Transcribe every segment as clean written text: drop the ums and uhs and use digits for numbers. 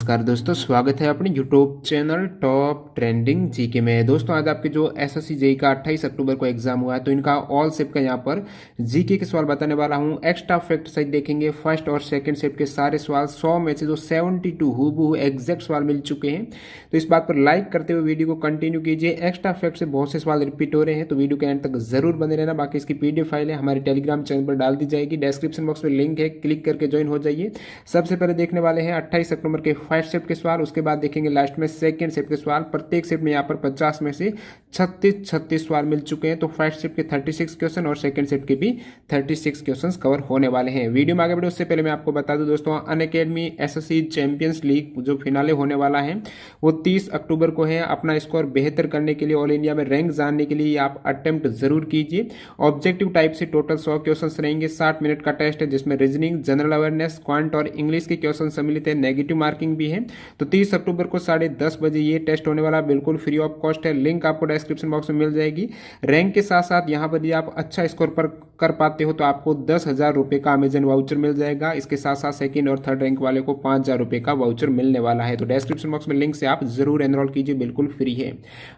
नमस्कार दोस्तों, स्वागत है अपने YouTube channel top trending GK में। दोस्तों आज आपके जो एसएससी जेई का 28 अक्टूबर को एग्जाम हुआ है, तो इनका ऑल शिफ्ट का यहाँ पर जीके के सवाल बताने वाला हूँ। एक्स्ट्रा फैक्ट सहित देखेंगे। फर्स्ट और सेकंड शिफ्ट के सारे सवाल 100 में से जो 72 हूबहू एग्जैक्ट सवाल मिल चुके हैं, तो इस बात पर लाइक करते हुए वीडियो को कंटिन्यू कीजिए। एक्स्ट्रा फैक्ट से बहुत से सवाल रिपीट हो रहे हैं, तो वीडियो के एंड तक जरूर बने रहना। बाकी इसकी पीडीएफ फाइल है हमारे टेलीग्राम चैनल पर डाल दी जाएगी, डिस्क्रिप्शन बॉक्स में लिंक है, क्लिक करके ज्वाइन हो जाइए। सबसे पहले देखने वाले हैं 28 अक्टूबर के फर्स्ट शिफ्ट के सवाल, उसके बाद देखेंगे लास्ट में सेकंड शिफ्ट के सवाल। प्रत्येक शिफ्ट में यहाँ पर 50 में से 36 सवाल मिल चुके हैं, तो फर्स्ट शिफ्ट के 36 क्वेश्चन और सेकंड शिफ्ट के भी 36 क्वेश्चन कवर होने वाले हैं। वीडियो में आगे बढ़े उससे पहले मैं आपको बता दूं दोस्तों, अनअकैडमी एसएससी चैंपियंस लीग जो फिनाले होने वाला है वो 30 अक्टूबर को है। अपना स्कोर बेहतर करने के लिए, ऑल इंडिया में रैंक जानने के लिए आप अटेम्प्ट जरूर कीजिए। ऑब्जेक्टिव टाइप से टोटल 100 क्वेश्चन रहेंगे। 60 मिनट का टेस्ट है जिसमें रीजनिंग, जनरल अवेयरनेस, क्वांट और इंग्लिश के क्वेश्चन सम्मिलित है। नेगेटिव मार्किंग भी है। तो 30 अक्टूबर को 10:30 बजे ये टेस्ट होने वाला, बिल्कुल फ्री ऑफ कॉस्ट है। लिंक आपको डिस्क्रिप्शन बॉक्स में मिल जाएगी। रैंक के साथ साथ यहाँ पर यदि आप अच्छा स्कोर पर कर पाते हो तो आपको 10,000 रुपये का अमेजन वाउचर मिल जाएगा। इसके साथ साथ सेकंड और थर्ड रैंक वाले को 5,000 रुपये का वाउचर मिलने वाला है। तो डिस्क्रिप्शन बॉक्स में लिंक से आप जरूर एनरोल कीजिए, बिल्कुल फ्री है।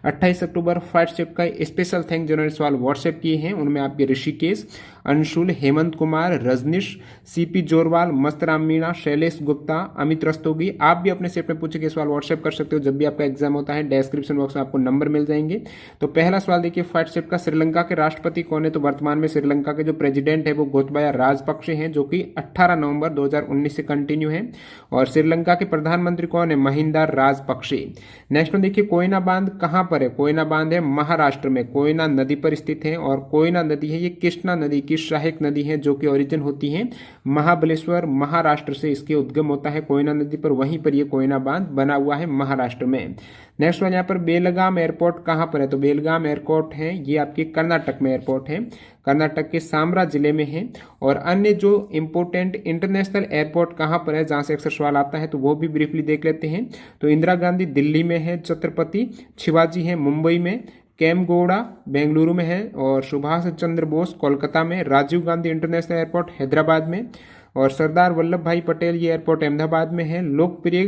28 अक्टूबर फर्स्ट शिफ्ट का स्पेशल थैंक जिन्होंने सवाल व्हाट्सएप किए हैं उनमें आपके ऋषिकेश, अंशुल, हेमंत कुमार, रजनीश, सीपी जोरवाल, मस्तराम मीणा, शैलेश गुप्ता, अमित रस्तोगी। आप भी अपने शिफ्ट में पूछे के सवाल व्हाट्सएप कर सकते हो जब भी आपका एग्जाम होता है। डिस्क्रिप्शन बॉक्स में आपको नंबर मिल जाएंगे। तो पहला सवाल देखिए, फर्स्ट शिफ्ट का श्रीलंका के राष्ट्रपति कौन है? तो वर्तमान में श्रीलंका के जो प्रेसिडेंट है वो गोतबाया राजपक्षे हैं, जो कि 18 नवंबर 2019 से कंटिन्यू है। और श्रीलंका के प्रधानमंत्री कौन है? महिंदा राजपक्षे। नेक्स्ट में देखिए, कोयना बांध कहां पर है? कोयना बांध है महाराष्ट्र में, कोयना नदी पर स्थित है। और कोयना नदी है ये कृष्णा नदी की सहायक नदी है, जो कि ओरिजिन होती है महाबलेश्वर, महाराष्ट्र से इसके उद्गम होता है कोयना नदी पर। वहीं पर ये कोयना बांध बना हुआ है महाराष्ट्र में। नेक्स्ट वन यहाँ पर बेलगाम एयरपोर्ट कहां पर है? तो बेलगाम एयरपोर्ट है ये आपके कर्नाटक में एयरपोर्ट है, कर्नाटक के सामरा जिले में है। और अन्य जो इंपोर्टेंट इंटरनेशनल एयरपोर्ट कहां पर है जहां से अक्सर सवाल आता है, तो वो भी ब्रीफली देख लेते हैं। तो इंदिरा गांधी दिल्ली में है, छत्रपति शिवाजी है मुंबई में, केमगौड़ा बेंगलुरु में है, और सुभाष चंद्र बोस कोलकाता में, राजीव गांधी इंटरनेशनल एयरपोर्ट हैदराबाद में, और सरदार वल्लभ भाई पटेल ये एयरपोर्ट अहमदाबाद में है। लोकप्रिय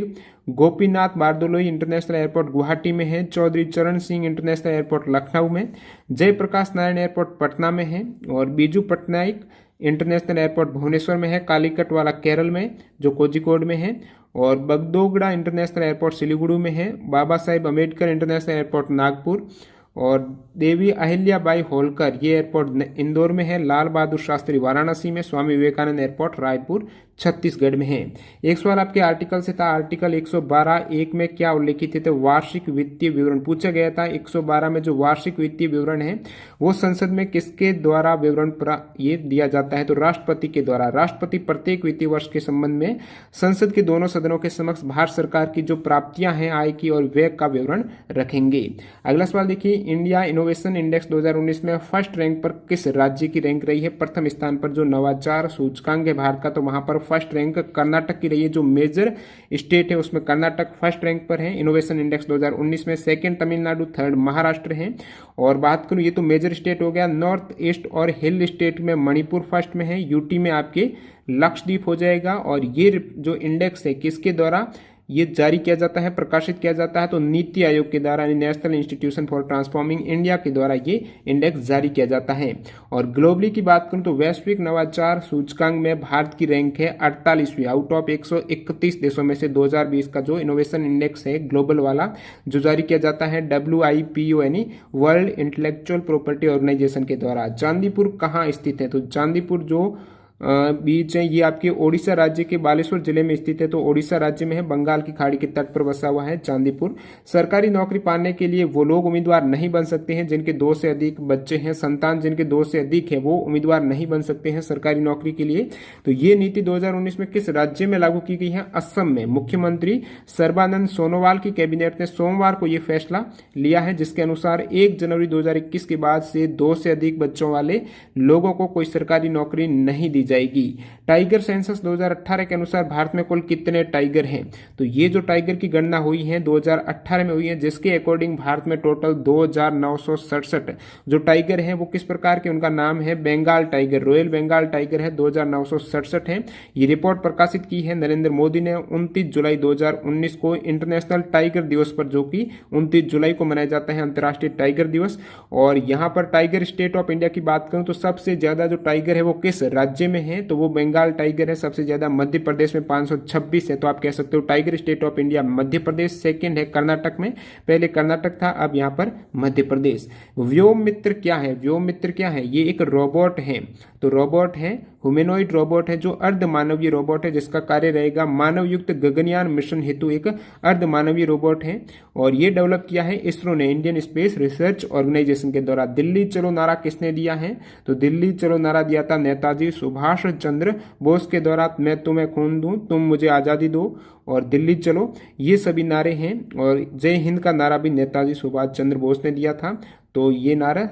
गोपीनाथ बारदोलोई इंटरनेशनल एयरपोर्ट गुवाहाटी में है। चौधरी चरण सिंह इंटरनेशनल एयरपोर्ट लखनऊ में, जयप्रकाश नारायण एयरपोर्ट पटना में है, और बीजू पटनायक इंटरनेशनल एयरपोर्ट भुवनेश्वर में है। कालीकट वाला केरल में जो कोझिकोड में है, और बगडोगरा इंटरनेशनल एयरपोर्ट सिलीगुड़ू में है। बाबा साहेब अम्बेडकर इंटरनेशनल एयरपोर्ट नागपुर, और देवी अहिल्याबाई होलकर ये एयरपोर्ट इंदौर में है। लाल बहादुर शास्त्री वाराणसी में, स्वामी विवेकानंद एयरपोर्ट रायपुर छत्तीसगढ़ में है। एक सवाल आपके आर्टिकल से था, आर्टिकल 112(1) में क्या उल्लेखित है? तो वार्षिक वित्तीय विवरण पूछा गया था। 112 में जो वार्षिक वित्तीय विवरण है वो संसद में किसके द्वारा विवरण ये दिया जाता है? तो राष्ट्रपति के द्वारा। राष्ट्रपति प्रत्येक वित्तीय वर्ष के संबंध में संसद के दोनों सदनों के समक्ष भारत सरकार की जो प्राप्तियां हैं आय की और व्यय का विवरण रखेंगे। अगला सवाल देखिए, इंडिया इनोवेशन इंडेक्स 2019 में फर्स्ट रैंक पर किस राज्य की रैंक रही है? प्रथम स्थान पर जो नवाचार सूचकांक है भारत का, तो वहां पर फर्स्ट रैंक कर्नाटक की रही है। जो मेजर स्टेट है उसमें कर्नाटक फर्स्ट रैंक पर है इनोवेशन इंडेक्स 2019 में। सेकंड तमिलनाडु, थर्ड महाराष्ट्र है। और बात करूं, ये तो मेजर स्टेट हो गया। नॉर्थ ईस्ट और हिल स्टेट में मणिपुर फर्स्ट में है, यूटी में आपके लक्षद्वीप हो जाएगा। और ये जो इंडेक्स है किसके द्वारा ये जारी किया जाता है, प्रकाशित किया जाता है? तो नीति आयोग के द्वारा, national institution for transforming India के द्वारा ये इंडेक्स जारी किया जाता है। और ग्लोबली की बात करूं तो वैश्विक नवाचार सूचकांक में भारत की रैंक है 48वीं आउट ऑफ 131 देशों में से। 2020 का जो इनोवेशन इंडेक्स है ग्लोबल वाला जो जारी किया जाता है WIPO यानी वर्ल्ड इंटेलेक्चुअल प्रॉपर्टी ऑर्गेनाइजेशन के द्वारा। चांदीपुर कहाँ स्थित है? तो चांदीपुर जो बीच है ये आपके ओडिशा राज्य के बालेश्वर जिले में स्थित है। तो ओडिशा राज्य में है, बंगाल की खाड़ी के तट पर बसा हुआ है चांदीपुर। सरकारी नौकरी पाने के लिए वो लोग उम्मीदवार नहीं बन सकते हैं जिनके 2 से अधिक बच्चे हैं, संतान जिनके 2 से अधिक है वो उम्मीदवार नहीं बन सकते हैं सरकारी नौकरी के लिए। तो ये नीति 2019 में किस राज्य में लागू की गई है? असम में। मुख्यमंत्री सर्बानंद सोनोवाल की कैबिनेट ने सोमवार को यह फैसला लिया है, जिसके अनुसार 1 जनवरी 2021 के बाद से 2 से अधिक बच्चों वाले लोगों को कोई सरकारी नौकरी नहीं दी जाएगी। टाइगर सेंसस 2018 के अनुसार भारत में कुल कितने टाइगर हैं? तो ये जो टाइगर की गणना हुई है 2018 में हुई है, जिसके अकॉर्डिंग भारत में टोटल 2967 जो टाइगर हैं वो किस प्रकार के, उनका नाम है Bengal tiger, royal Bengal tiger है, 2967 है। ये रिपोर्ट प्रकाशित की है नरेंद्र मोदी ने 29 जुलाई 2019 को इंटरनेशनल टाइगर दिवस पर, जो कि 29 जुलाई को मनाया जाता है अंतर्राष्ट्रीय टाइगर दिवस। और यहाँ पर टाइगर स्टेट ऑफ इंडिया की बात करूं तो सबसे ज्यादा जो टाइगर है वो किस राज्य में है, तो वो बंगाल टाइगर है। सबसे ज्यादा मध्य प्रदेश में 526 है। तो आप कह सकते हो tiger state of India Madhya Pradesh, second है कर्नाटक में, पहले कर्नाटक था, अब यहाँ पर मध्य प्रदेश। व्योम मित्र क्या है? व्योम मित्र क्या है? ये एक रोबोट है। तो रोबोट है, ह्यूमैनॉइड रोबोट है, जो अर्ध मानवीय रोबोट है, जिसका कार्य रहेगा मानव युक्त गगनयान मिशन हेतु एक अर्ध मानवीय रोबोट है। और ये डेवलप किया है इसरो ने, इंडियन स्पेस रिसर्च ऑर्गेनाइजेशन के द्वारा। दिल्ली चलो नारा किसने दिया है? तो दिल्ली चलो नारा दिया था नेताजी सुभाष चंद्र बोस के द्वारा। मैं तुम्हें खून दूं, तुम मुझे आजादी दो, और दिल्ली चलो, ये सभी नारे हैं। और जय हिंद का नारा भी नेताजी सुभाष चंद्र बोस ने दिया था। तो ये नारा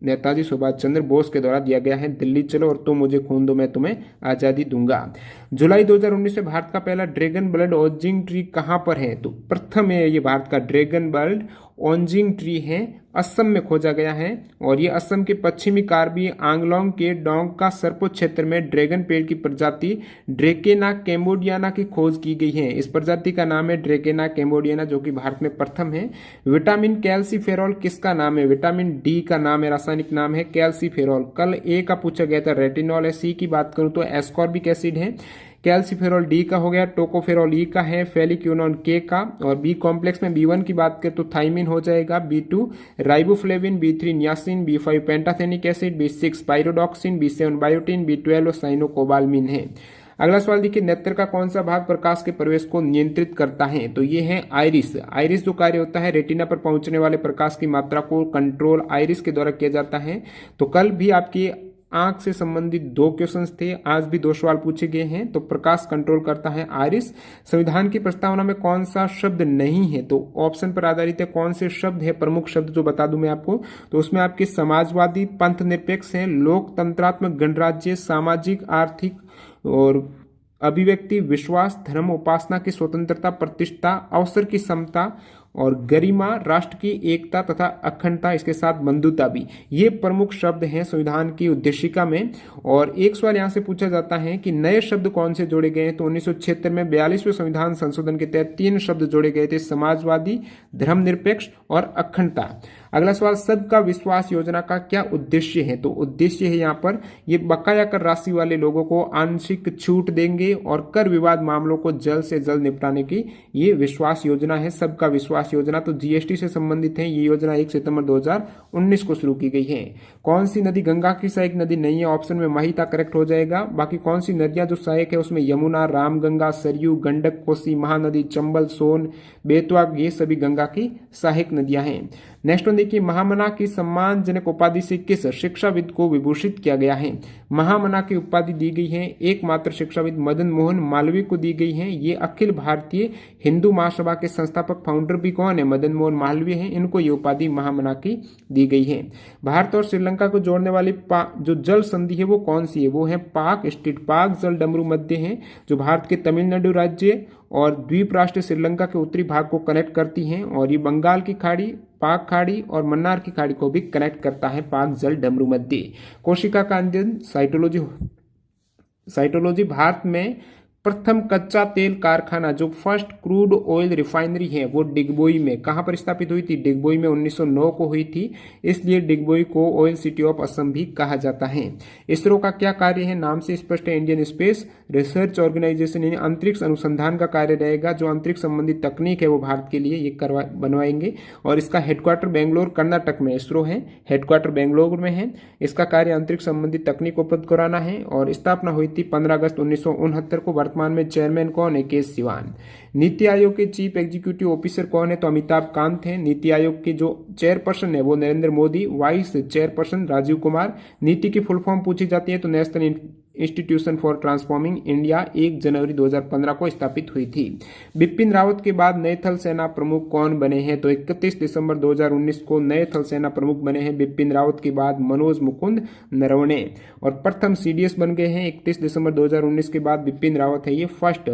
नेताजी सुभाष चंद्र बोस के द्वारा दिया गया है, दिल्ली चलो और तुम मुझे खून दो, मैं तुम्हें आजादी दूंगा। जुलाई 2019 में भारत का पहला ड्रैगन बर्ड ओजिंग ट्री कहां पर है? तो प्रथम है ये भारत का ड्रैगन बर्ड ओजिंग ट्री है, असम में खोजा गया है। और ये असम के पश्चिमी कार्बी आंगलोंग के डोंगका सरपो क्षेत्र में ड्रैगन पेड़ की प्रजाति ड्रेकेना कैम्बोडियाना की खोज की गई है। इस प्रजाति का नाम है ड्रेकेना कैम्बोडियाना, जो कि भारत में प्रथम है। विटामिन कैल्सीफेरॉल किसका नाम है? विटामिन डी का नाम है, रासायनिक नाम है कैल्सीफेरॉल। कल ए का पूछा गया था, रेटिनॉल है। सी की बात करूं तो एस्कॉर्बिक एसिड है। कैल्सीफेरॉल डी का हो गया, टोकोफेरॉल ई का है, फेलिक्यूनोन के का। और बी कॉम्प्लेक्स में B1 की बात करें तो थाइमिन हो जाएगा, B2 riboflavin, B3 niacin, B5 pantothenic acid, B6 pyridoxine, B7 biotin, B12 cyanocobalamin है। अगला सवाल देखिए, नेत्र का कौन सा भाग प्रकाश के प्रवेश को नियंत्रित करता है? तो ये है आइरिस। आइरिस जो कार्य होता है रेटिना पर पहुंचने वाले प्रकाश की मात्रा को कंट्रोल आइरिस के द्वारा किया जाता है। तो कल भी आपकी आंख से संबंधित 2 क्वेश्चंस थे, आज भी 2 सवाल पूछे गए हैं। तो प्रकाश कंट्रोल करता है आइरिस। संविधान की प्रस्तावना में कौन सा शब्द नहीं है? तो ऑप्शन पर आधारित है, कौन से शब्द है प्रमुख शब्द जो बता दूं मैं आपको। तो उसमें आपके समाजवादी, पंथ निरपेक्ष है, लोकतंत्रात्मक गणराज्य, सामाजिक आर्थिक और अभिव्यक्ति, विश्वास, धर्म, उपासना की स्वतंत्रता, प्रतिष्ठा, अवसर की समता और गरिमा, राष्ट्र की एकता तथा अखंडता, इसके साथ बंधुता भी, ये प्रमुख शब्द हैं संविधान की उद्देशिका में। और एक सवाल यहां से पूछा जाता है कि नए शब्द कौन से जोड़े गए हैं? तो 1976 में 42वें संविधान संशोधन के तहत 3 शब्द जोड़े गए थे, समाजवादी, धर्मनिरपेक्ष और अखंडता। अगला सवाल, सबका विश्वास योजना का क्या उद्देश्य है? तो उद्देश्य है यहाँ पर ये बकाया कर राशि वाले लोगों को आंशिक छूट देंगे और कर विवाद मामलों को जल्द से जल्द निपटाने की ये विश्वास योजना है, सबका विश्वास योजना। तो जीएसटी से संबंधित है ये योजना। 1 सितंबर 2019 को शुरू की गई है। कौन सी नदी गंगा की सहायक नदी नहीं है? ऑप्शन में महिता करेक्ट हो जाएगा। बाकी कौन सी नदियां जो सहायक है उसमें यमुना, रामगंगा, सरयू, गंडक, कोसी, महानदी, चंबल, सोन, बेतवा, ये सभी गंगा की सहायक नदियां हैं। नेक्स्ट वन देखिए, महामना की सम्मानजनक उपाधि से किस शिक्षाविद को विभूषित किया गया है? महामना की उपाधि दी गई है एकमात्र शिक्षाविद मदन मोहन मालवीय को दी गई है। ये अखिल भारतीय हिंदू महासभा के संस्थापक फाउंडर भी कौन है? मदन मोहन मालवीय हैं। इनको ये उपाधि महामना की दी गई है। भारत और श्रीलंका को जोड़ने वाली जो जल संधि है वो कौन सी है? वो है पाक स्ट्रीट। पाक जल डमरू मध्य है, जो भारत के तमिलनाडु राज्य और द्वीप राष्ट्र श्रीलंका के उत्तरी भाग को कनेक्ट करती हैं। और ये बंगाल की खाड़ी, पाक खाड़ी और मन्नार की खाड़ी को भी कनेक्ट करता है, पाक जल डमरू मध्य। कोशिका का अध्ययन साइटोलॉजी। भारत में प्रथम कच्चा तेल कारखाना जो फर्स्ट क्रूड ऑयल रिफाइनरी है वो डिगबोई में, कहां पर स्थापित हुई थी? डिगबोई में 1909 को हुई थी, इसलिए डिगबोई को ऑयल सिटी ऑफ असम भी कहा जाता है। इसरो का क्या कार्य है? नाम से स्पष्ट है, इंडियन स्पेस रिसर्च ऑर्गेनाइजेशन, यानी अंतरिक्ष अनुसंधान का कार्य रहेगा। जो अंतरिक्ष संबंधित तकनीक है वो भारत के लिए ये बनवाएंगे। और इसका हेडक्वार्टर बेंगलोर कर्नाटक में इसरो है, हेडक्वार्टर बेंगलोर में है। इसका कार्य अंतरिक्ष संबंधित तकनीक उपलब्ध कराना है। और स्थापना हुई थी 15 अगस्त 1969 को। वर्तमान में चेयरमैन कौन है? के सिवान। नीति आयोग के चीफ एग्जीक्यूटिव ऑफिसर कौन है? तो अमिताभ कांत हैं। नीति आयोग के जो चेयरपर्सन है वो नरेंद्र मोदी, वाइस चेयरपर्सन राजीव कुमार। नीति की फुल फॉर्म पूछी जाती है तो national institution for transforming India 1 जनवरी 2015 को स्थापित हुई थी। बिपिन रावत के बाद नए थल सेना प्रमुख कौन बने हैं? तो 31 दिसंबर 2019 को नए थल सेना प्रमुख बने हैं बिपिन रावत के बाद मनोज मुकुंद नरवणे, और प्रथम सीडीएस बन गए हैं 31 दिसंबर 2019 के बाद बिपिन रावत है ये first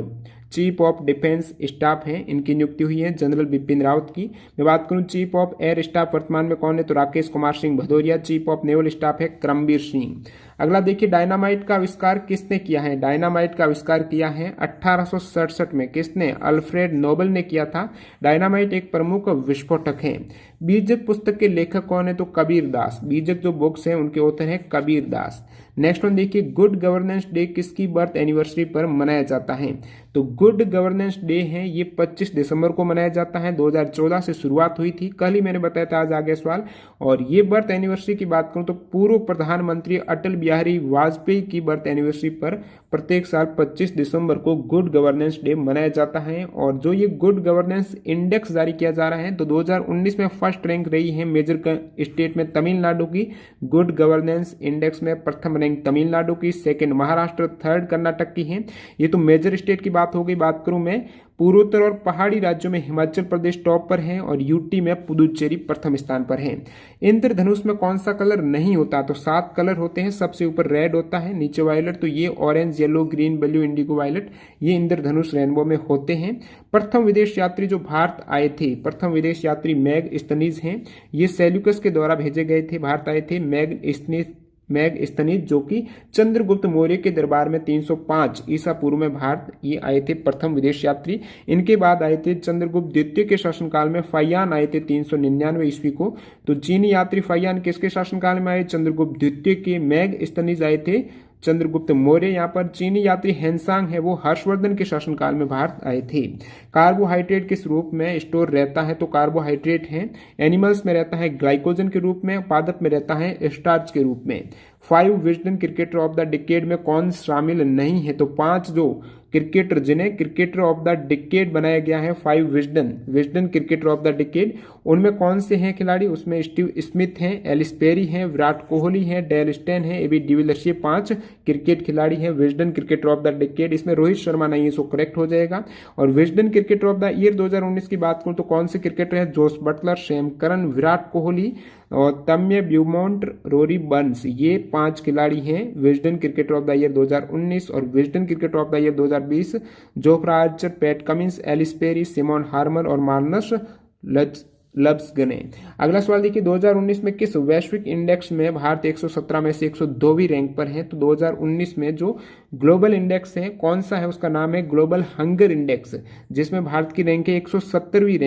chief of defence staff हैं, इनकी नियुक्ति हुई है जनरल बिपिन रावत की। मैं बात करूं चीफ ऑफ एयर स्टाफ वर्तमान में कौन है? तो Rakesh Kumar Singh Bhadauria. Chief of naval staff है करमबीर सिंह। अगला देखिए, डायनामाइट का आविष्कार किसने किया है? डायनामाइट का आविष्कार किया है 1867 में। किसने? अल्फ्रेड नोबल ने किया था। डायनामाइट एक प्रमुख विस्फोटक है। बीजक पुस्तक के लेखक कौन है? तो कबीर दास। बीजक जो बुक्स हैं उनके ऑथर हैं कबीर दास। नेक्स्ट वन देखिए, गुड गवर्नेंस डे किसकी बर्थ एनिवर्सरी पर मनाया जाता है? तो गुड गवर्नेंस डे है ये 25 दिसंबर को मनाया जाता है। 2014 से शुरुआत हुई थी, कल ही मैंने बताया था, आज आ गया सवाल। और ये बर्थ एनिवर्सरी की बात करूं तो पूर्व प्रधानमंत्री अटल बिहारी वाजपेयी की बर्थ एनिवर्सरी पर प्रत्येक साल 25 दिसंबर को गुड गवर्नेंस डे मनाया जाता है। और जो ये गुड गवर्नेंस इंडेक्स जारी किया जा रहा है तो 2019 में फर्स्ट रैंक रही है मेजर स्टेट में तमिलनाडु की। गुड गवर्नेंस इंडेक्स में प्रथम रैंक तमिलनाडु की, सेकंड महाराष्ट्र, थर्ड कर्नाटक की है। ये तो मेजर स्टेट की बात हो गई। बात करूं मैं पूर्वोत्तर और पहाड़ी राज्यों में हिमाचल प्रदेश टॉप पर है और यूटी में पुदुचेरी प्रथम स्थान पर है। इंद्रधनुष में कौन सा कलर नहीं होता? तो 7 कलर होते हैं। सबसे ऊपर रेड होता है, नीचे वायलेट, तो ये orange, yellow, green, blue, indigo, violet, ये इंद्रधनुष रेनबो में होते हैं। प्रथम विदेश यात्री जो भारत आए थे, प्रथम विदेश यात्री मैगस्थनीज हैं। ये सेल्यूकस के द्वारा भेजे गए थे, भारत आए थे मैगस्थनीज जो कि चंद्रगुप्त मौर्य के दरबार में 305 ईसा पूर्व में भारत ये आए थे प्रथम विदेश यात्री। इनके बाद आए थे चंद्रगुप्त द्वितीय के शासनकाल में फैयान आए थे 399 ईस्वी को। तो चीनी यात्री फैयान किसके शासनकाल में आए? चंद्रगुप्त द्वितीय के। मैगस्थनीज आए थे चंद्रगुप्त मौर्य। यहाँ पर चीनी यात्री हेनसांग है वो हर्षवर्धन के शासनकाल में भारत आए थे। कार्बोहाइड्रेट किस रूप में स्टोर रहता है? तो कार्बोहाइड्रेट है एनिमल्स में रहता है ग्लाइकोजन के रूप में, पादप में रहता है स्टार्च के रूप में। 5 Wisden cricketer of the decade में कौन शामिल नहीं है? तो 5 जो क्रिकेटर जिन्हें क्रिकेटर ऑफ द डिकेड बनाया गया है, 5 Wisden cricketer of the decade, उनमें कौन से हैं खिलाड़ी? उसमें स्टीव स्मिथ हैं, एलिस पेरी हैं, विराट कोहली हैं, डेल स्टेन है, एबी डिविलियर्स। ये 5 क्रिकेट खिलाड़ी हैं Wisden cricketer of the decade. इसमें रोहित शर्मा नहीं है, सो करेक्ट हो जाएगा। और Wisden cricketer of the year 2019 की बात करूं तो कौन से क्रिकेटर हैं? Jos Buttler, Sam Curran, Virat Kohli और तम्य ब्यूमोंट, रोरी बर्न्स, ये 5 खिलाड़ी हैं Wisden cricketer of the year 2019। और Wisden cricketer of the year 2020 Jofra Archer, Pat Cummins, Ellyse Perry, Simon Harmer और मार्नस लब्सगने। अगला सवाल देखिए, 2019 में किस वैश्विक इंडेक्स में भारत 117 में से 102वीं रैंक पर है? तो 2019 में जो ग्लोबल इंडेक्स है कौन सा है? उसका नाम है ग्लोबल हंगर इंडेक्स, जिसमें भारत की रैंक है 102वीं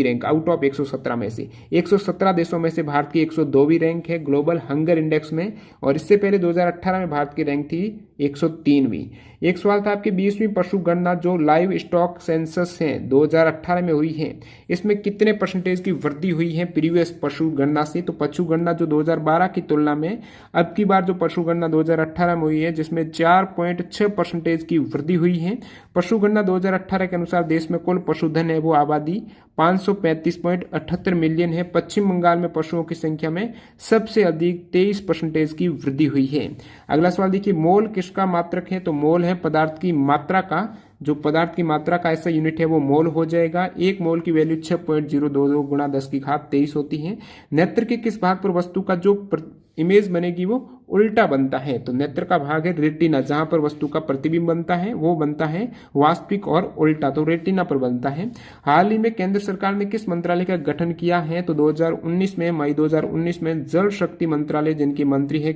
रैंक आउट ऑफ 117 में से। 117 देशों में से भारत की 102वीं रैंक है ग्लोबल हंगर इंडेक्स में। और इससे पहले 2018 में भारत की रैंक थी 103वीं। एक सवाल था आपकी 20वीं पशु गणना जो लाइव स्टॉक सेंसस है 2018 में हुई है, इसमें कितने परसेंटेज की वृद्धि हुई है प्रीवियस पशु गणना से? तो पशु गणना जो 2012 की तुलना में अब की बार जो पशु गणना 2018 में हुई है, जिसमें 4.6% की वृद्धि हुई है। पशु गणना 2018 के अनुसार देश में कुल पशुधन है वो आबादी 535.78 मिलियन है। पश्चिम बंगाल में पशुओं की संख्या में सबसे अधिक 23% की वृद्धि हुई है। अगला सवाल देखिए, मोल किसका मात्रक है? तो मोल है पदार्थ की मात्रा का। जो पदार्थ की मात्रा का ऐसा यूनिट है वो मोल हो जाएगा। 1 मोल की वैल्यू 6.022 गुणा 10⁻23 होती है। नेत्र के किस भाग पर वस्तु का जो इमेज बनेगी वो उल्टा बनता है? तो नेत्र का भाग है रेटिना, जहां पर वस्तु का प्रतिबिंब बनता है वो बनता है वास्तविक और उल्टा, तो रेटिना पर बनता है। हाल ही में केंद्र सरकार ने किस मंत्रालय का गठन किया है? तो 2019 में, मई 2019 में जल शक्ति मंत्रालय, जिनके मंत्री है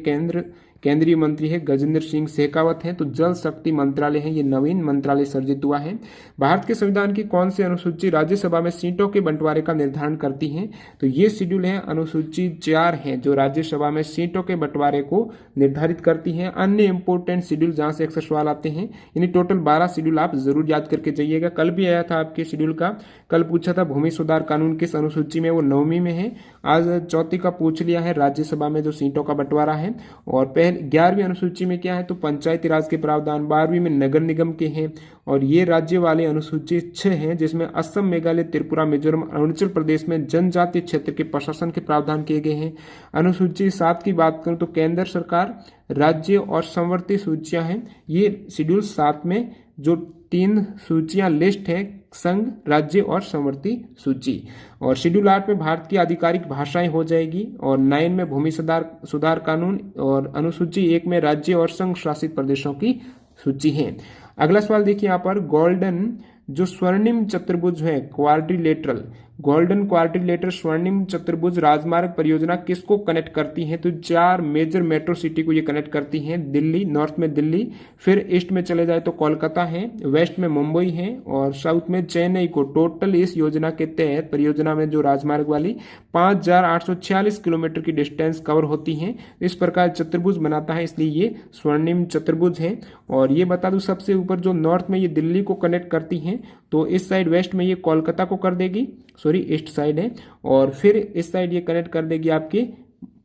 केंद्रीय मंत्री है गजेंद्र सिंह शेखावत हैं। तो जल शक्ति मंत्रालय है, ये नवीन मंत्रालय सर्जित हुआ है। भारत के संविधान की कौन सी अनुसूची राज्यसभा में सीटों के बंटवारे का निर्धारण करती है? तो ये शेड्यूल है अनुसूची 4 है जो राज्यसभा में सीटों के बंटवारे को निर्धारित करती है। अन्य इंपोर्टेंट शेड्यूल जहां से अक्सर सवाल आते हैं, यानी टोटल 12 शेड्यूल आप जरूर याद करके जाइएगा। कल भी आया था आपके शेड्यूल का, कल पूछा था भूमि सुधार कानून किस अनुसूची में? वो 9वीं में है। आज चौथी का पूछ लिया है राज्यसभा में जो सीटों का बंटवारा है। और पहले 11वीं अनुसूची में क्या है तो पंचायती राज के प्रावधान, 12वीं में नगर निगम के हैं। और ये राज्य वाले अनुसूची 6 हैं जिसमें असम, मेघालय, त्रिपुरा, मिजोरम, अरुणाचल प्रदेश में जनजातीय क्षेत्र के प्रशासन के प्रावधान किए गए हैं। अनुसूची 7 की बात करूं तो केंद्र सरकार, राज्य और संवर्ती सूचियां हैं। ये शेड्यूल 7 में जो 3 सूचियां लिस्ट है, संघ, राज्य और संवर्ती सूची। और शेड्यूल 8 में भारत की आधिकारिक भाषाएं हो जाएगी। और 9 में भूमि सुधार कानून। और अनुसूची 1 में राज्य और संघ शासित प्रदेशों की सूची है। अगला सवाल देखिए यहाँ पर, गोल्डन जो स्वर्णिम चतुर्भुज है, क्वाड्रिलेटरल, गोल्डन क्वाड्रिलेटरल स्वर्णिम चतुर्भुज राजमार्ग परियोजना किसको कनेक्ट करती है तो 4 मेजर मेट्रो सिटी को ये कनेक्ट करती है। दिल्ली, नॉर्थ में दिल्ली, फिर ईस्ट में चले जाए तो कोलकाता है, वेस्ट में मुंबई है और साउथ में चेन्नई को। टोटल इस योजना के तहत परियोजना में जो राजमार्ग वाली 5846 किलोमीटर की डिस्टेंस कवर होती है। इस प्रकार चतुर्भुज बनाता है, इसलिए ये स्वर्णिम चतुर्भुज है। और ये बता दूं सबसे ऊपर जो नॉर्थ में ये दिल्ली को कनेक्ट करती है तो इस साइड वेस्ट में ये कोलकाता को कर देगी, सॉरी ईस्ट साइड है। और फिर इस साइड ये कनेक्ट कर देगी आपके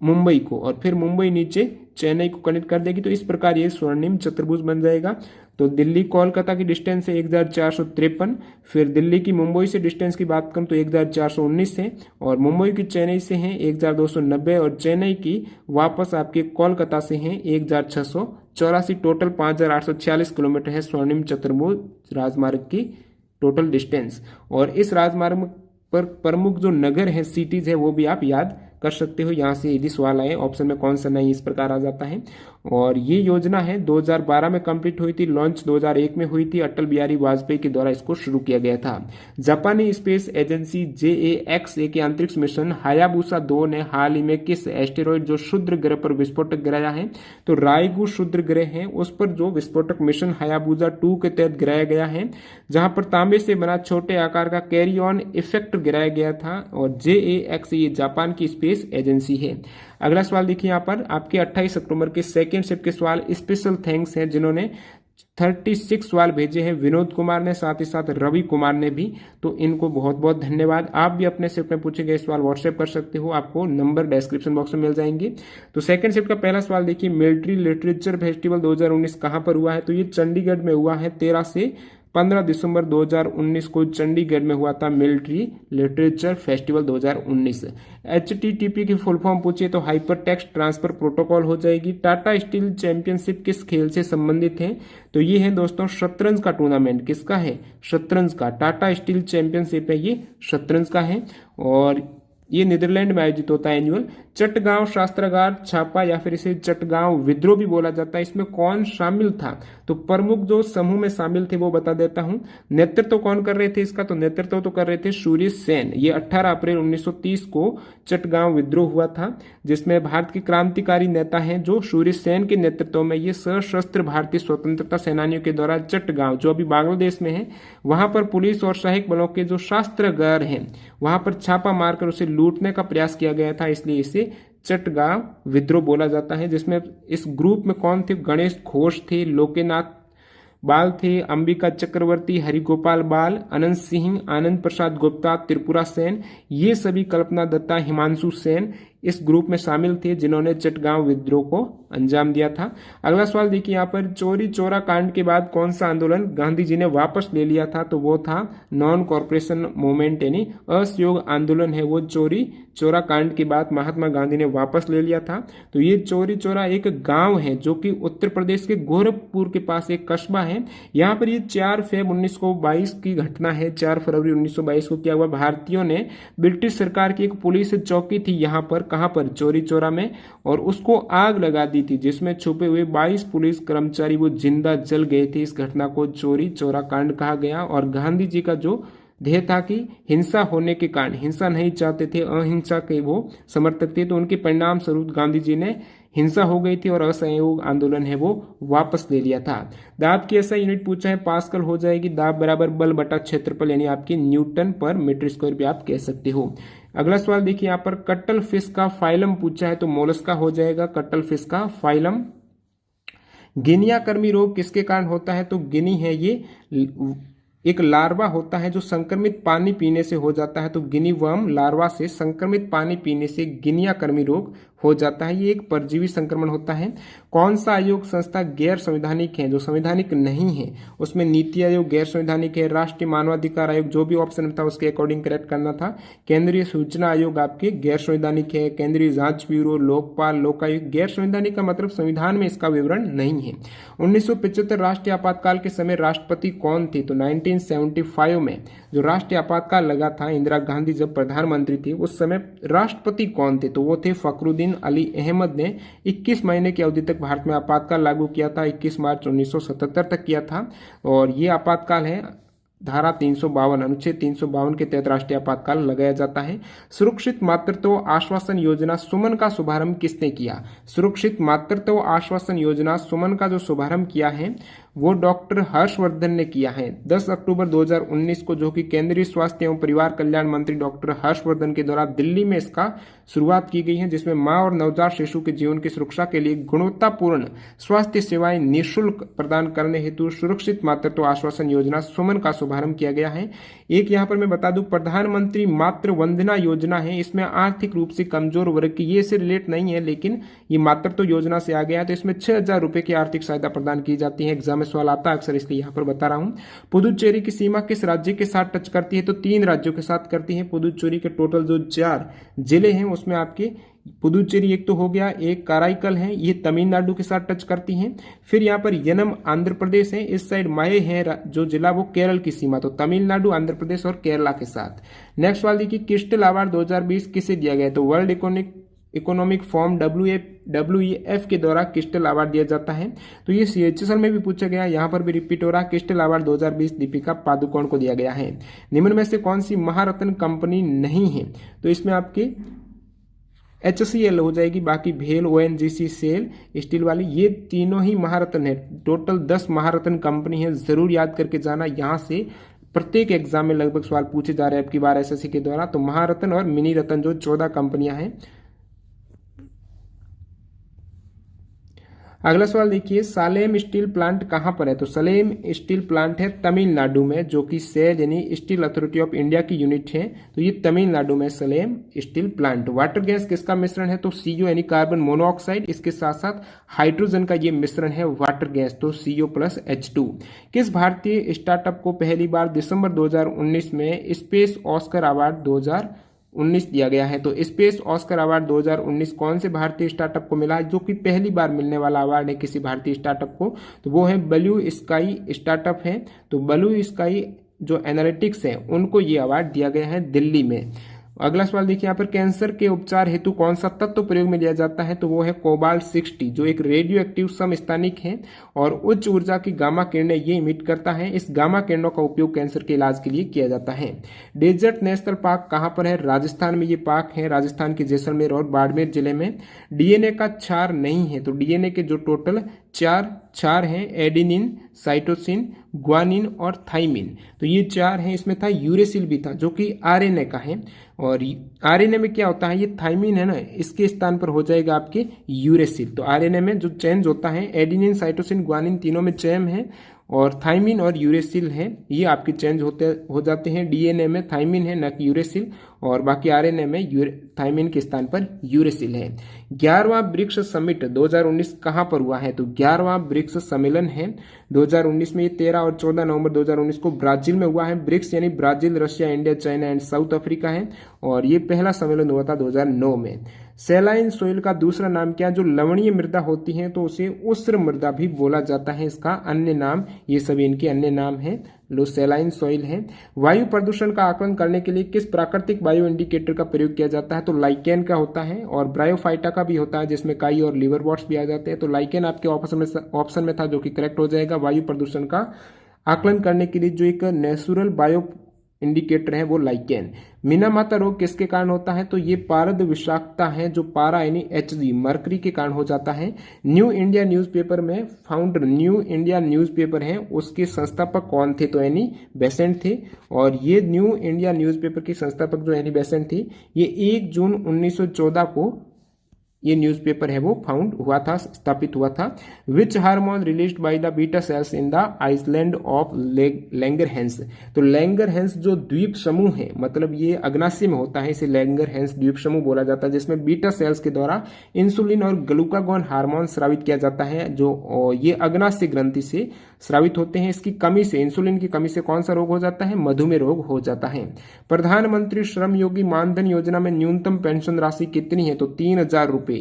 मुंबई को, और फिर मुंबई नीचे चेन्नई को कनेक्ट कर देगी। तो इस प्रकार ये स्वर्णिम चतुर्भुज बन जाएगा। तो दिल्ली कोलकाता की डिस्टेंस है 1453, फिर दिल्ली की मुंबई से डिस्टेंस की बात करूं तो 1419 है, और मुंबई की चेन्नई से है 1290, और चेन्नई की वापस आपके कोलकाता से है 1684। टोटल 5846 किलोमीटर है स्वर्णिम चतुर्भुज राजमार्ग की टोटल डिस्टेंस। और इस राजमार्ग पर प्रमुख जो नगर है, सिटीज है, वो भी आप याद कर सकते हो। यहाँ से यदि सवाल आए ऑप्शन में कौन सा नहीं, इस प्रकार आ जाता है। और ये योजना है 2012 में कंप्लीट हुई थी, लॉन्च 2001 में हुई थी। अटल बिहारी वाजपेयी के द्वारा इसको शुरू किया गया था। जापानी स्पेस एजेंसी JAXA के अंतरिक्ष मिशन हायाबुसा 2 ने हाल ही में किस एस्टेरॉइड जो क्षुद्र ग्रह पर विस्फोटक गिराया है तो रायगु क्षुद्र ग्रह है, उस पर जो विस्फोटक मिशन हायाबुसा 2 के तहत गिराया गया है, जहां पर तांबे से बना छोटे आकार का कैरी ऑन इफेक्ट गिराया गया था। और JAXA ये जापान की स्पेस एजेंसी है। अगला सवाल देखिए यहाँ पर, आपके 28 अक्टूबर के सेकेंड शिफ्ट के सवाल स्पेशल थैंक्स हैं, जिन्होंने 36 सवाल भेजे हैं। विनोद कुमार ने, साथ ही साथ रवि कुमार ने भी, तो इनको बहुत बहुत धन्यवाद। आप भी अपने शिफ्ट में पूछे गए सवाल व्हाट्सएप कर सकते हो, आपको नंबर डिस्क्रिप्शन बॉक्स में मिल जाएंगे। तो सेकंड शिफ्ट का पहला सवाल देखिए, मिलिट्री लिटरेचर फेस्टिवल 2019 कहां पर हुआ है तो ये चंडीगढ़ में हुआ है। 13 से 15 दिसंबर 2019 को चंडीगढ़ में हुआ था मिलिट्री लिटरेचर फेस्टिवल 2019। HTTP की फुल फॉर्म पूछिए तो हाइपर टेक्स्ट ट्रांसफर प्रोटोकॉल हो जाएगी। टाटा स्टील चैंपियनशिप किस खेल से संबंधित है तो ये है दोस्तों शतरंज का टूर्नामेंट। किसका है? शतरंज का। टाटा स्टील चैंपियनशिप है ये शतरंज का है, और ये नीदरलैंड में आयोजित होता है एनुअल। चटगांव शास्त्रागार छापा या फिर इसे चटगांव विद्रोह भी बोला जाता है, इसमें कौन शामिल था तो प्रमुख जो समूह में शामिल थे वो बता देता हूं। नेतृत्व कौन कर रहे थे इसका तो नेतृत्व तो कर रहे थे सूर्य सेन। ये 18 अप्रैल 1930 को चटगांव विद्रोह हुआ था, जिसमें भारत के क्रांतिकारी नेता हैं जो सूर्य सेन के नेतृत्व में ये सशस्त्र भारतीय स्वतंत्रता सेनानियों के द्वारा चटगांव जो अभी बांग्लादेश में है वहां पर पुलिस और सहायक बलों के जो शस्त्रागार हैं वहां पर छापा मारकर उसे लूटने का प्रयास किया गया था, इसलिए इसे चटगांव विद्रोह बोला जाता है। जिसमें इस ग्रुप में कौन थे? गणेश घोष थे, लोकेनाथ बाल थे, अंबिका चक्रवर्ती, हरिगोपाल बाल, अनंत सिंह, आनंद प्रसाद गुप्ता, त्रिपुरा सेन, ये सभी, कल्पना दत्ता, हिमांशु सेन इस ग्रुप में शामिल थे जिन्होंने चटगांव विद्रोह को अंजाम दिया था। अगला सवाल देखिए यहाँ पर, चोरी चोरा कांड के बाद कौन सा आंदोलन गांधी जी ने वापस ले लिया था तो वो था नॉन कॉर्पोरेशन मूवमेंट, यानी असहयोग आंदोलन है वो चोरी चोरा कांड के बाद महात्मा गांधी ने वापस ले लिया था। तो ये चोरी चोरा एक गांव है जो कि उत्तर प्रदेश के गोरखपुर के पास एक कस्बा है। यहाँ पर ये 4 फरवरी 1922 की घटना है। 4 फरवरी 1922 को क्या हुआ, भारतीयों ने ब्रिटिश सरकार की एक पुलिस चौकी थी यहाँ पर, कहां पर? चोरी चोरा में, और उसको आग लगा दी थी जिसमें छुपे हुए 22 पुलिस कर्मचारी वो जिंदा जल गए थे। इस घटना को चोरी चोरा कांड कहा गया। और गांधी जी का जो ध्येय था कि हिंसा होने के कारण, हिंसा नहीं चाहते थे, अहिंसा के वो समर्थक थे, तो उनके परिणाम स्वरूप गांधी जी ने हिंसा हो गई थी और असहयोग आंदोलन है वो वापस ले लिया था। दाब की ऐसा यूनिट पूछा है, पास्कल हो जाएगी। दाब बराबर बल बटा क्षेत्रफल, यानी आपकी न्यूटन पर मीटर स्क्वायर भी आप कह सकते हो। अगला सवाल देखिए यहाँ पर, कटल फिश का फाइलम पूछा है तो मोलस्का हो जाएगा कटल फिश का फाइलम। गिनिया कर्मी रोग किसके कारण होता है तो गिनी है ये एक लार्वा होता है जो संक्रमित पानी पीने से हो जाता है, तो गिनी वर्म लार्वा से संक्रमित पानी पीने से गिनिया कृमि रोग हो जाता है। ये एक परजीवी संक्रमण होता है। कौन सा आयोग संस्था गैर संवैधानिक है, जो संवैधानिक नहीं है उसमें नीति आयोग गैर संवैधानिक है, राष्ट्रीय मानवाधिकार आयोग, जो भी ऑप्शन था उसके अकॉर्डिंग करेक्ट करना था। केंद्रीय सूचना आयोग आपके गैर संवैधानिक है, केंद्रीय जांच ब्यूरो, लोकपाल, लोकायुक्त। गैर संवैधानिक का मतलब संविधान में इसका विवरण नहीं है। 1975 राष्ट्रीय आपातकाल के समय राष्ट्रपति कौन थे, तो 1975 में जो राष्ट्रीय आपातकाल लगा था, इंदिरा गांधी जब प्रधानमंत्री थी उस समय राष्ट्रपति कौन थे, तो वो थे फखरुद्दीन अली अहमद ने 21 महीने की अवधि तक भारत में आपातकाल लागू किया था। 21 मार्च 1977 तक किया था। और ये आपातकाल है धारा 352 अनुच्छेद 352 के तहत राष्ट्रीय आपातकाल लगाया जाता है। सुरक्षित मातृत्व आश्वासन योजना सुमन का शुभारंभ किसने किया, सुरक्षित मातृत्व आश्वासन योजना सुमन का जो शुभारंभ किया है वो डॉक्टर हर्षवर्धन ने किया है 10 अक्टूबर 2019 को, जो कि केंद्रीय स्वास्थ्य एवं परिवार कल्याण मंत्री डॉक्टर हर्षवर्धन के द्वारा दिल्ली में इसका शुरुआत की गई है, जिसमें मां और नवजात शिशु के जीवन की सुरक्षा के लिए गुणवत्तापूर्ण स्वास्थ्य सेवाएं निःशुल्क प्रदान करने हेतु सुरक्षित मातृत्व आश्वासन योजना सुमन का शुभारंभ किया गया है। एक यहाँ पर मैं बता दूं, प्रधानमंत्री मातृ वंदना योजना है, इसमें आर्थिक रूप से कमजोर वर्ग की, ये इससे रिलेट नहीं है लेकिन ये मातृत्व योजना से आ गया है, तो इसमें 6,000 रुपए की आर्थिक सहायता प्रदान की जाती है। एग्जाम में सवाल आता है अक्सर, इसलिए यहाँ पर बता रहा हूँ। पुदुचेरी की सीमा किस राज्य के साथ टच करती है, तो 3 राज्यों के साथ करती है। पुदुचेरी के टोटल जो 4 जिले हैं उसमें आपके पुदुचेरी एक तो हो गया, एक कराईकल है, ये तमिलनाडु के साथ टच करती हैं। फिर यहाँ पर यनम आंध्र प्रदेश है, इस साइड माहे है जो जिला वो केरल की सीमा, तो तमिलनाडु, आंध्र प्रदेश और केरला के साथ। नेक्स्ट वाला देखिए, क्रिस्टल अवार्ड 2020 किसे दिया गया है, तो वर्ल्ड इकोनॉमिक फॉर्म WEF के द्वारा क्रिस्टल अवार्ड दिया जाता है। तो ये CHSL में भी पूछा गया, यहाँ पर भी रिपीट हो रहा। क्रिस्टल अवार्ड 2020 दीपिका पादुकोण को दिया गया है। निम्न में से कौन सी महारत्न कंपनी नहीं है, तो इसमें आपके HCL हो जाएगी, बाकी भेल, ONGC, सेल, स्टील वाली, ये तीनों ही महारत्न है। टोटल 10 महारत्न कंपनी है, जरूर याद करके जाना। यहाँ से प्रत्येक एग्जाम में लगभग सवाल पूछे जा रहे हैं आपकी बार SSC के द्वारा। तो महारत्न और मिनी रत्न जो 14 कंपनियां हैं। अगला सवाल देखिए, सालेम स्टील प्लांट कहां पर है, तो सलेम स्टील प्लांट है तमिलनाडु में, जो कि सेल यानी स्टील अथॉरिटी ऑफ इंडिया की यूनिट है, तो ये तमिलनाडु में Salem steel plant. Water gas किसका मिश्रण है, तो CO यानी कार्बन मोनोऑक्साइड, इसके साथ साथ हाइड्रोजन का ये मिश्रण है वाटर गैस, तो CO+H2। किस भारतीय स्टार्टअप को पहली बार दिसंबर 2019 में स्पेस ऑस्कर अवार्ड 2019 दिया गया है, तो स्पेस ऑस्कर अवार्ड 2019 कौन से भारतीय स्टार्टअप को मिला है, जो कि पहली बार मिलने वाला अवार्ड है किसी भारतीय स्टार्टअप को, तो वो है ब्लू स्काई स्टार्टअप है। तो ब्लू स्काई जो एनालिटिक्स है उनको ये अवार्ड दिया गया है दिल्ली में। अगला सवाल देखिए, यहाँ पर कैंसर के उपचार हेतु कौन सा तत्व प्रयोग में लिया जाता है, तो वो है कोबाल्ट 60, जो एक रेडियो एक्टिव समस्थानिक है और उच्च ऊर्जा की गामा किरणें ये इमिट करता है। इस गामा किरणों का उपयोग कैंसर के इलाज के लिए किया जाता है। डेजर्ट नेशनल पार्क कहाँ पर है, राजस्थान में ये पार्क है, राजस्थान के जैसलमेर और बाड़मेर जिले में। DNA का क्षार नहीं है, तो DNA के जो टोटल 4 क्षार हैं, एडेनिन, साइटोसिन, ग्वानिन और थाइमिन, तो ये 4 हैं। इसमें था यूरेसिल भी था जो कि RNA का है, और RNA में क्या होता है, ये थाइमिन है ना, इसके स्थान पर हो जाएगा आपके यूरेसिल। तो RNA में जो चेंज होता है, एडेनिन, साइटोसिन, ग्वानिन तीनों में चेम है, और थाइमिन और यूरेसिल है, ये आपके चेंज हो जाते हैं। DNA में थाइमिन है न कि यूरेसिल, और बाकी RNA में थाइमिन के स्थान पर यूरेसिल है। 11वां ब्रिक्स समिट 2019 कहाँ पर हुआ है, तो 11वां ब्रिक्स सम्मेलन है 2019 में, ये 13 और 14 नवंबर 2019 को ब्राजील में हुआ है। ब्रिक्स यानी Brazil, Russia, India, China and south Africa है, और ये पहला सम्मेलन हुआ था 2009 में। सैलाइन सोइल का दूसरा नाम क्या, जो लवणीय मृदा होती है तो उसे उस्र मृदा भी बोला जाता है, इसका अन्य नाम, ये सभी इनके अन्य नाम है, लो सैलाइन सोइल है। वायु प्रदूषण का आकलन करने के लिए किस प्राकृतिक वायु इंडिकेटर का प्रयोग किया जाता है, तो लाइकेन का होता है, और ब्रायोफाइटा का भी होता है जिसमें काई और लिवरवॉर्ट्स भी आ जाते हैं। तो लाइकेन आपके ऑप्शन में था जो कि करेक्ट हो जाएगा। वायु प्रदूषण का आकलन करने के लिए जो एक नेचुरल बायो इंडिकेटर है वो लाइकेन। मीनामाता रोग किसके कारण होता है, तो ये पारद विषाक्तता है जो पारा यानी Hg मरकरी के कारण हो जाता है। न्यू इंडिया न्यूज़पेपर में फाउंडर, न्यू इंडिया न्यूज़पेपर है उसके संस्थापक कौन थे, तो एनी बेसेंट थे, और ये न्यू इंडिया न्यूज़पेपर की संस्थापक जो एनी बेसेंट थी, ये 1 जून 1914 को ये न्यूज़पेपर है वो फाउंड हुआ था, स्थापित हुआ था। Which hormone released by the beta cells in the island of Langerhans. तो लैंगरहैंस जो द्वीप समूह है, मतलब ये अग्नाशय में होता है, इसे लैंगरहैंस द्वीप समूह बोला जाता है, जिसमें बीटा सेल्स के द्वारा इंसुलिन और ग्लूकागॉन हार्मोन स्रावित किया जाता है, जो ये अग्नाशय ग्रंथि से स्रावित होते हैं। इसकी कमी से, इंसुलिन की कमी से कौन सा रोग हो जाता है? मधुमेह रोग हो जाता है। प्रधानमंत्री श्रम योगी मानधन योजना में न्यूनतम पेंशन राशि कितनी है? तो 3,000 रुपए।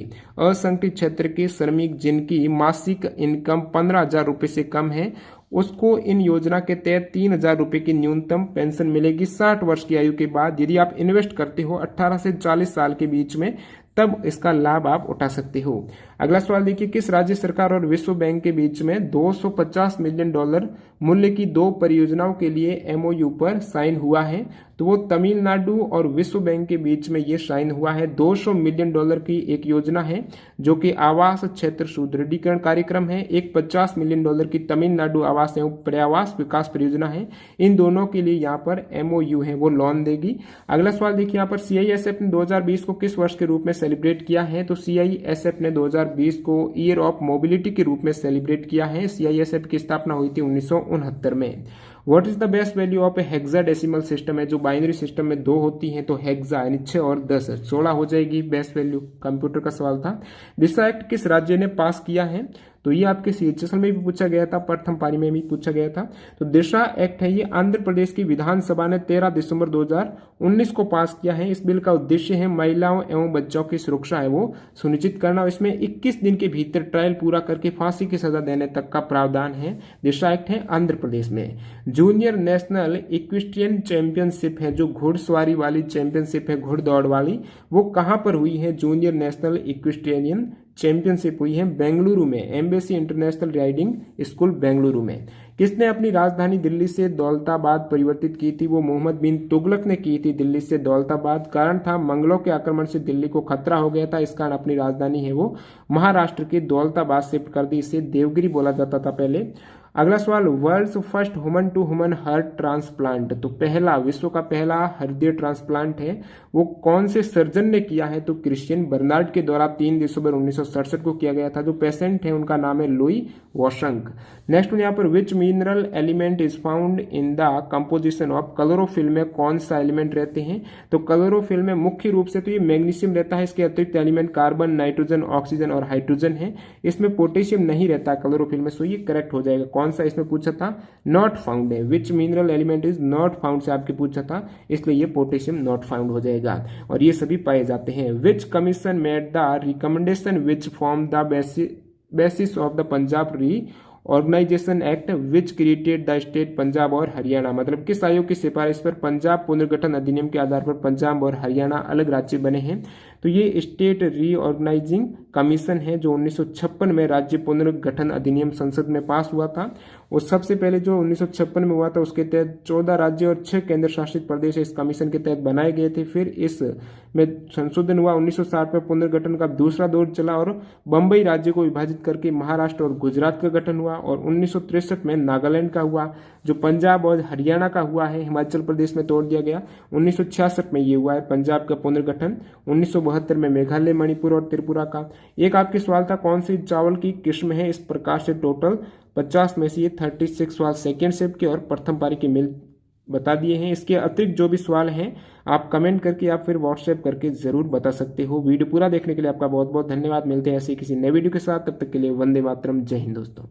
असंगठित क्षेत्र के श्रमिक जिनकी मासिक इनकम 15,000 रुपए से कम है, उसको इन योजना के तहत 3,000 रुपए की न्यूनतम पेंशन मिलेगी 60 वर्ष की आयु के बाद। यदि आप इन्वेस्ट करते हो 18 से 40 साल के बीच में, तब इसका लाभ आप उठा सकते हो। अगला सवाल देखिए, किस राज्य सरकार और विश्व बैंक के बीच में $250 मिलियन मूल्य की 2 परियोजनाओं के लिए एमओयू पर साइन हुआ है? तो वो तमिलनाडु और विश्व बैंक के बीच में ये साइन हुआ है। $200 मिलियन की एक योजना है जो कि आवास क्षेत्र सुदृढ़ीकरण कार्यक्रम है। एक $50 मिलियन की तमिलनाडु आवास एवं पर्यावास विकास परियोजना है। इन दोनों के लिए यहाँ पर एमओयू है वो लोन देगी। अगला सवाल देखिए यहाँ पर, सीआईएसएफ ने 2020 को किस वर्ष के रूप में सेलिब्रेट किया है? तो सीआईएसएफ ने 2020 को ईयर ऑफ मोबिलिटी के रूप में सेलिब्रेट किया है। सीआईएसएफ की स्थापना हुई थी 1969 में। What is the best value of A hexadecimal system है? जो बाइनरी सिस्टम में 2 होती हैं, तो हेक्सा यानी 6 और 10, 16 हो जाएगी बेस्ट वैल्यू। कंप्यूटर का सवाल था। दिशा एक्ट किस राज्य ने पास किया है? तो ये आपके सीएचएसएल में भी पूछा गया था, प्रथम पारी में भी पूछा गया था। तो दिशा एक्ट है ये आंध्र प्रदेश की विधानसभा ने 13 दिसंबर 2019 को पास किया है। इस बिल का उद्देश्य है महिलाओं एवं बच्चों की सुरक्षा है वो सुनिश्चित करना। इसमें 21 दिन के भीतर ट्रायल पूरा करके फांसी की सजा देने तक का प्रावधान है। दिशा एक्ट है आंध्र प्रदेश में। जूनियर नेशनल इक्वेस्ट्रियन चैंपियनशिप है, जो घुड़सवारी वाली चैंपियनशिप है, घुड़दौड़ वाली, वो कहां पर हुई है? जूनियर नेशनल इक्वेस्ट्रियन चैंपियनशिप हुई है बेंगलुरु में, embassy international riding school Bengaluru में। किसने अपनी राजधानी दिल्ली से दौलताबाद परिवर्तित की थी? वो मोहम्मद बिन तुगलक ने की थी दिल्ली से दौलताबाद। कारण था मंगलों के आक्रमण से दिल्ली को खतरा हो गया था, इस कारण अपनी राजधानी है वो महाराष्ट्र के दौलताबाद शिफ्ट कर दी। इसे देवगिरी बोला जाता था पहले। अगला सवाल, world's first human to human heart transplant, तो पहला, विश्व का पहला हृदय ट्रांसप्लांट है वो कौन से सर्जन ने किया है? तो क्रिश्चियन बर्नार्ड के द्वारा 3 दिसंबर 1967 को किया गया था। जो पेशेंट है उनका नाम है लुई वॉशंक। नेक्स्ट यहाँ पर, विच mineral element is found in the composition of chlorophyll में कौन सा एलिमेंट रहते हैं? तो क्लोरोफिल में मुख्य रूप से तो ये मैग्नीशियम रहता है। इसके अतिरिक्त एलिमेंट कार्बन, नाइट्रोजन, ऑक्सीजन और हाइड्रोजन है। इसमें पोटेशियम नहीं रहता क्लोरोफिल में, सो ये करेक्ट हो जाएगा। कौन सा इसमें पूछा था? नॉट फाउंड है। विच mineral element is not found से आपके पूछा था, इसलिए ये पोटेशियम नॉट फाउंड हो जाएगा। और ये सभी पाए जाते हैं। Which commission made the recommendation which form the basis of the Punjab reorganisation act which created the state Punjab और हरियाणा, मतलब किस आयोग की सिफारिश पर पंजाब पुनर्गठन अधिनियम के आधार पर पंजाब और हरियाणा अलग राज्य बने हैं? तो ये स्टेट रीऑर्गेनाइजिंग कमीशन है जो 1956 में राज्य पुनर्गठन अधिनियम संसद में पास हुआ था। और सबसे पहले जो 1956 में हुआ था उसके तहत 14 राज्य और 6 केंद्र शासित प्रदेश इस कमीशन के तहत बनाए गए थे। फिर इस में संशोधन हुआ 1960 में, पुनर्गठन का दूसरा दौर चला और बंबई राज्य को विभाजित करके महाराष्ट्र और गुजरात का गठन हुआ। और 1963 में नागालैंड का हुआ। जो पंजाब और हरियाणा का हुआ है हिमाचल प्रदेश में तोड़ दिया गया। 1966 में ये हुआ है पंजाब का पुनर्गठन। 1972 में मेघालय, मणिपुर और त्रिपुरा का। एक आपके सवाल था, कौन सी चावल की किस्म है? इस प्रकार से टोटल 50 में से ये 36 सवाल सेकेंड शिफ्ट के और प्रथम पारी के मिल बता दिए हैं। इसके अतिरिक्त जो भी सवाल हैं आप कमेंट करके या फिर व्हाट्सएप करके जरूर बता सकते हो। वीडियो पूरा देखने के लिए आपका बहुत बहुत धन्यवाद। मिलते हैं ऐसे किसी नए वीडियो के साथ, तब तक के लिए वंदे मातरम, जय हिंद दोस्तों।